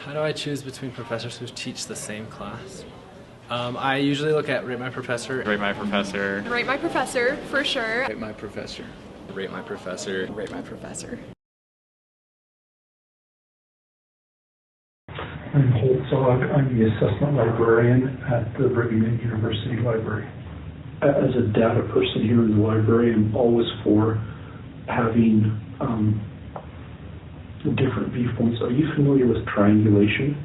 How do I choose between professors who teach the same class? I usually look at Rate My Professor. Rate My Professor. Rate My Professor, for sure. Rate My Professor. Rate My Professor. Rate My Professor. I'm Holt Zog. I'm the assessment librarian at the Brigham Young University Library. As a data person here in the library, I'm always for having different viewpoints. Are you familiar with triangulation?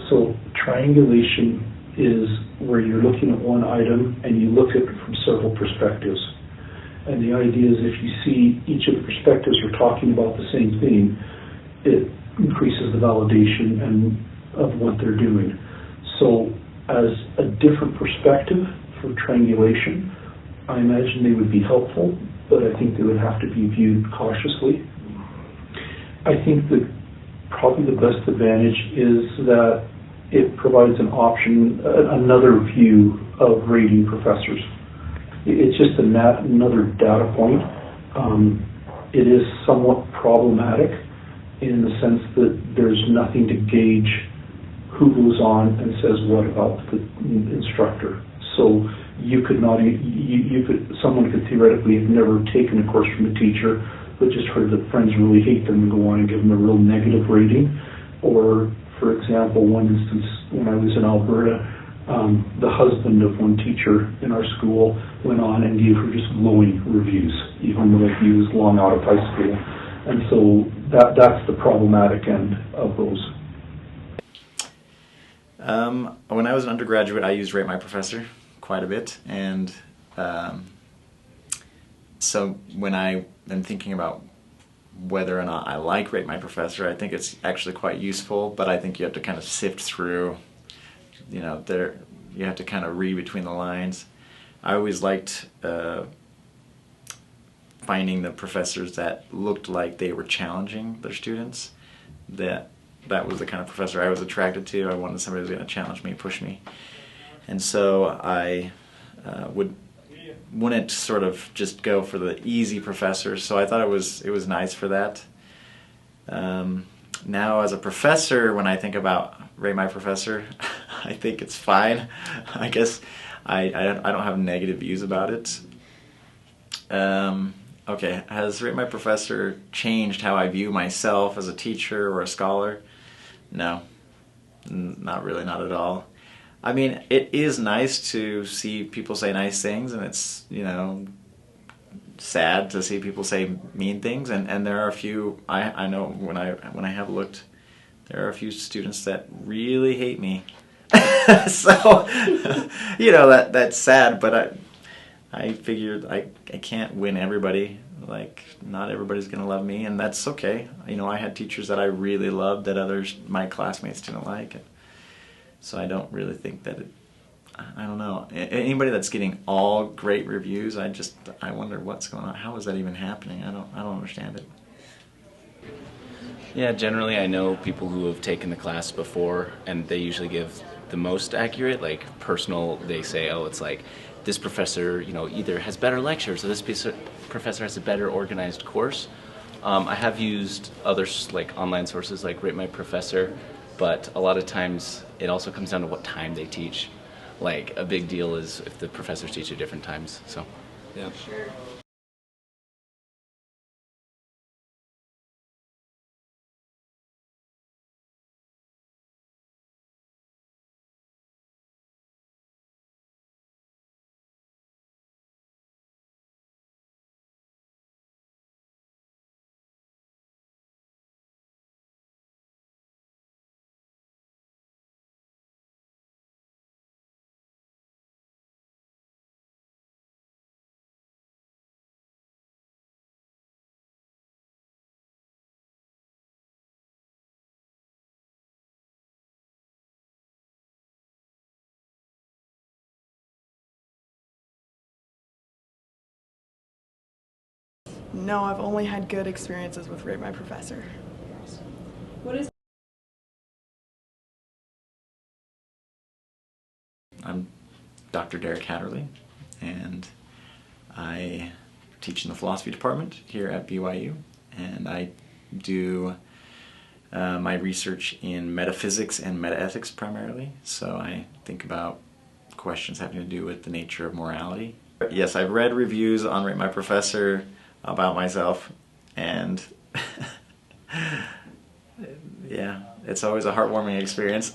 So triangulation is where you're looking at one item and you look at it from several perspectives. And the idea is if you see each of the perspectives are talking about the same thing, it increases the validation of what they're doing. So as a different perspective for triangulation, I imagine they would be helpful, but I think they would have to be viewed cautiously. I think that probably the best advantage is that it provides an option, another view of rating professors. It's just another data point. It is somewhat problematic in the sense that there's nothing to gauge who goes on and says what about the instructor. So you could not, someone could theoretically have never taken a course from a teacher, but just heard that friends really hate them and go on and give them a real negative rating. Or, for example, one instance when I was in Alberta, the husband of one teacher in our school went on and gave her just glowing reviews, even though he was long out of high school. And so that's the problematic end of those. When I was an undergraduate, I used Rate My Professor quite a bit, and so when I am thinking about whether or not I like Rate My Professor, I think it's actually quite useful, but I think you have to kind of sift through, you have to kind of read between the lines. I always liked finding the professors that looked like they were challenging their students. That was the kind of professor I was attracted to. I wanted somebody who was going to challenge me, push me. And so I wouldn't sort of just go for the easy professors, so I thought it was nice for that. Now as a professor, when I think about Rate My Professor, I think it's fine. I guess I don't have negative views about it. Okay, has Rate My Professor changed how I view myself as a teacher or a scholar? No, not really, not at all. I mean, it is nice to see people say nice things, and it's, sad to see people say mean things, and there are a few, I know when I have looked, there are a few students that really hate me. So, that's sad, but I figured I can't win everybody. Like, not everybody's going to love me, and that's okay. I had teachers that I really loved that my classmates didn't like. So I don't really think that I don't know. Anybody that's getting all great reviews, I wonder what's going on. How is that even happening? I don't understand it. Yeah, generally I know people who have taken the class before, and they usually give the most accurate, like personal, they say, oh, it's like this professor, either has better lectures or this professor has a better organized course. I have used other like online sources like Rate My Professor, but a lot of times it also comes down to what time they teach. Like, a big deal is if the professors teach at different times, so. Yeah. Sure. No, I've only had good experiences with Rate My Professor. What is I'm Dr. Derek Hatterley, and I teach in the philosophy department here at BYU, and I do my research in metaphysics and metaethics primarily. So I think about questions having to do with the nature of morality. Yes, I've read reviews on Rate My Professor about myself, and yeah, it's always a heartwarming experience.